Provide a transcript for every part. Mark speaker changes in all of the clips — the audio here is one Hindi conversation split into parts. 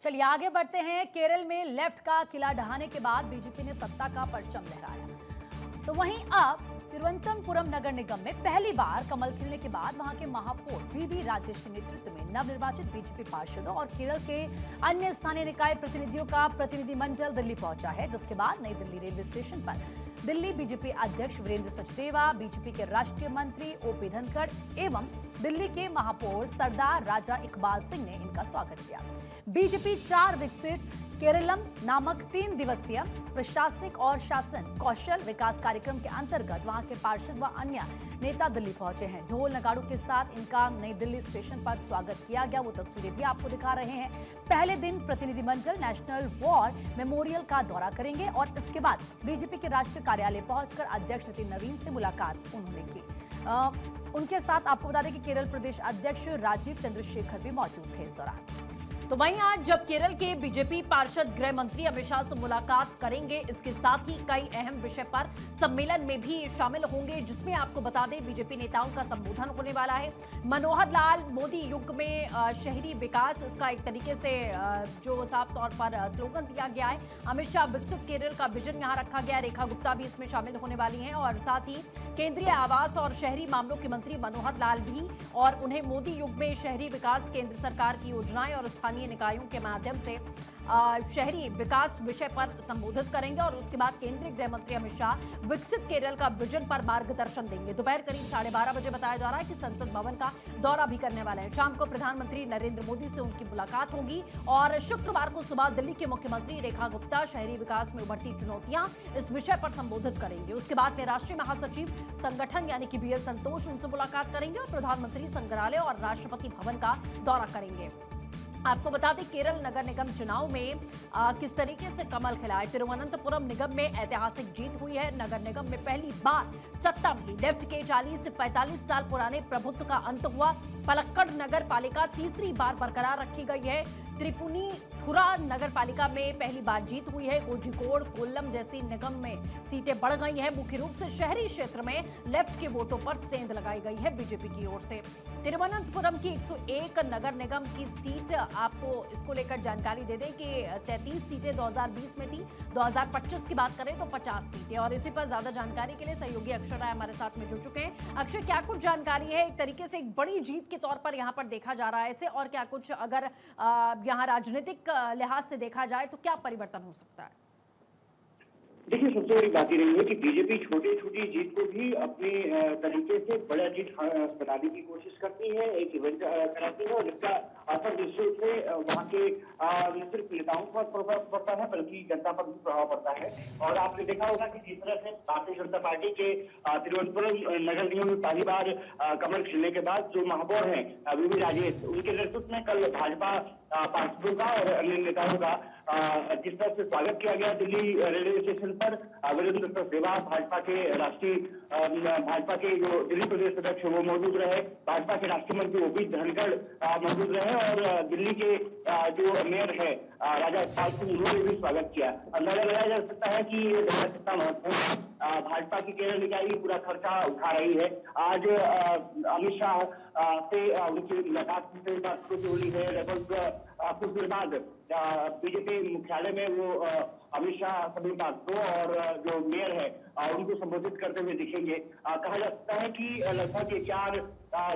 Speaker 1: चलिए आगे बढ़ते हैं। केरल में लेफ्ट का किला ढहाने के बाद बीजेपी ने सत्ता का परचम लहराया। तो वहीं अब तिरुवनंतपुरम नगर निगम में पहली बार कमल खिलने के बाद वहां के महापौर वीवी राजेश के नेतृत्व में नवनिर्वाचित बीजेपी पार्षदों और केरल के अन्य स्थानीय निकाय प्रतिनिधियों का प्रतिनिधिमंडल दिल्ली पहुंचा है, जिसके बाद नई दिल्ली रेलवे स्टेशन पर दिल्ली बीजेपी अध्यक्ष वीरेंद्र सचदेवा, बीजेपी के राष्ट्रीय मंत्री ओपी धनखड़ एवं दिल्ली के महापौर सरदार राजा इकबाल सिंह ने इनका स्वागत किया। बीजेपी 4 विकसित केरलम नामक 3 दिवसीय प्रशासनिक और शासन कौशल विकास कार्यक्रम के अंतर्गत वहां के पार्षद व अन्य नेता दिल्ली पहुंचे हैं। ढोल नगाड़ों के साथ इनका नई दिल्ली स्टेशन पर स्वागत किया गया। वो तस्वीरें भी आपको दिखा रहे हैं। पहले दिन प्रतिनिधिमंडल नेशनल वॉर मेमोरियल का दौरा करेंगे और इसके बाद बीजेपी के राष्ट्रीय कार्यालय पहुंचकर अध्यक्ष नितिन नवीन से मुलाकात उन्होंने की। उनके साथ आपको बता दें कि केरल प्रदेश अध्यक्ष राजीव चंद्रशेखर भी मौजूद थे इस दौरान।
Speaker 2: तो वहीं आज जब केरल के बीजेपी पार्षद गृह मंत्री अमित शाह से मुलाकात करेंगे, इसके साथ ही कई अहम विषय पर सम्मेलन में भी शामिल होंगे, जिसमें आपको बता दें बीजेपी नेताओं का संबोधन होने वाला है। मनोहर लाल मोदी युग में शहरी विकास, इसका एक तरीके से जो साफ तौर पर स्लोगन दिया गया है। अमित शाह विकसित केरल का विजन यहाँ रखा गया। रेखा गुप्ता भी इसमें शामिल होने वाली हैं और साथ ही केंद्रीय आवास और शहरी मामलों के मंत्री मनोहर लाल भी, और उन्हें मोदी युग में शहरी विकास, केंद्र सरकार की योजनाएं और स्थानीय निकायों के माध्यम से शहरी विकास विषय पर संबोधित करेंगे। और उसके बाद केंद्रीय गृह मंत्री अमित शाह विकसित केरल का विजन पर मार्गदर्शन देंगे। दोपहर करीब 12:30 बजे बताया जा रहा है कि संसद भवन का दौरा भी करने वाले हैं। शाम को प्रधानमंत्री नरेंद्र मोदी से उनकी मुलाकात होगी और शुक्रवार को सुबह दिल्ली के मुख्यमंत्री रेखा गुप्ता शहरी विकास में उभरती चुनौतियां, इस विषय पर संबोधित करेंगे। उसके बाद में राष्ट्रीय महासचिव संगठन यानी कि बीएल संतोष उनसे मुलाकात करेंगे और प्रधानमंत्री संग्रहालय और राष्ट्रपति भवन का दौरा करेंगे। आपको बता दें केरल नगर निगम चुनाव में किस तरीके से कमल खिला है। तिरुवनंतपुरम निगम में ऐतिहासिक जीत हुई है। नगर निगम में पहली बार सत्ता मिली। लेफ्ट के 40 से 45 साल पुराने प्रभुत्व का अंत हुआ। पलक्कड़ नगर पालिका तीसरी बार बरकरार रखी गई है। त्रिपुनिथुरा नगर पालिका में पहली बार जीत हुई है। कोझिकोड, कोल्लम जैसी निगम में सीटें बढ़ गई हैं। मुख्य रूप से शहरी क्षेत्र में लेफ्ट के वोटों पर सेंध लगाई गई है बीजेपी की ओर से। तिरुवनंतपुरम की 101 नगर निगम की सीट, आपको इसको लेकर जानकारी दे दें कि 33 सीटें 2020 में थी। 2025 की बात करें तो 50 सीटें। और इसी पर ज्यादा जानकारी के लिए सहयोगी अक्षय राय हमारे साथ में जुड़ चुके हैं। अक्षय, क्या कुछ जानकारी है? एक तरीके से एक बड़ी जीत के तौर पर यहाँ पर देखा जा रहा है इसे, और क्या कुछ अगर यहाँ राजनीतिक लिहाज से देखा जाए तो क्या परिवर्तन हो सकता है?
Speaker 3: देखिए, सबसे बड़ी बात ये रही है कि बीजेपी छोटी छोटी जीत को भी अपने तरीके से बड़ा जीत बनाने की कोशिश करती है, एक इवेंट कराती है और जिसका असर निश्चित से वहाँ के न सिर्फ नेताओं पर प्रभाव पड़ता है बल्कि जनता पर भी प्रभाव पड़ता है। और आपने देखा होगा कि जिस तरह से भारतीय जनता पार्टी के तिरुवनंतपुरम नगर निगम में पहली बार कमल खिलने के बाद जो महापौर हैं वीवी राजेश, उनके नेतृत्व में कल भाजपा पार्षदों का और अन्य नेताओं का जिस तरह से स्वागत किया गया दिल्ली रेलवे स्टेशन पर। वीरेंद्र सचदेवा भाजपा के राष्ट्रीय भाजपा के जो दिल्ली प्रदेश अध्यक्ष वो मौजूद रहे, भाजपा के राष्ट्रीय मंत्री ओपी धनखड़ मौजूद रहे और दिल्ली के जो मेयर है राजा इकबाल सिंह, उन्होंने भी स्वागत किया। अंदाजा लगाया जा सकता है कि ये दौरा कितना महत्वपूर्ण भाजपा की केरल निकाय पूरा खर्चा उठा रही है। आज अमित शाह से उनकी मुलाकात से हुई है। लगभग कुछ देर बाद बीजेपी मुख्यालय में वो अमित शाह सभी पार्षदों और जो मेयर है उनको संबोधित करते हुए दिखेंगे। कहा जा सकता है कि लगभग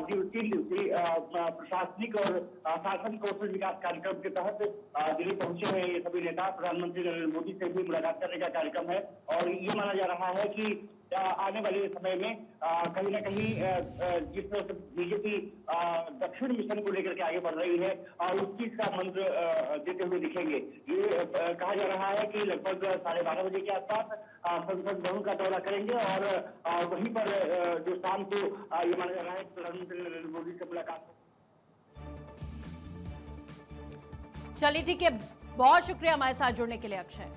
Speaker 3: 3 दिवसीय प्रशासनिक और शासन कौशल विकास कार्यक्रम के तहत दिल्ली पहुंचे हैं ये सभी नेता। प्रधानमंत्री नरेंद्र मोदी से भी मुलाकात करने का कार्यक्रम है और ये माना जा रहा है कि आने वाले समय में कहीं ना कहीं जिस तरह से बीजेपी दक्षिण मिशन को लेकर के आगे बढ़ रही है और उस चीज का मंत्र देते हुए दिखेंगे। ये कहा जा रहा है कि लगभग 12:30 बजे के आसपास संसद भवन का दौरा करेंगे और वहीं पर जो शाम को ये माना जा रहा है प्रधानमंत्री नरेंद्र मोदी से मुलाकात।
Speaker 2: चलिए ठीक है, बहुत शुक्रिया हमारे साथ जुड़ने के लिए अक्षय।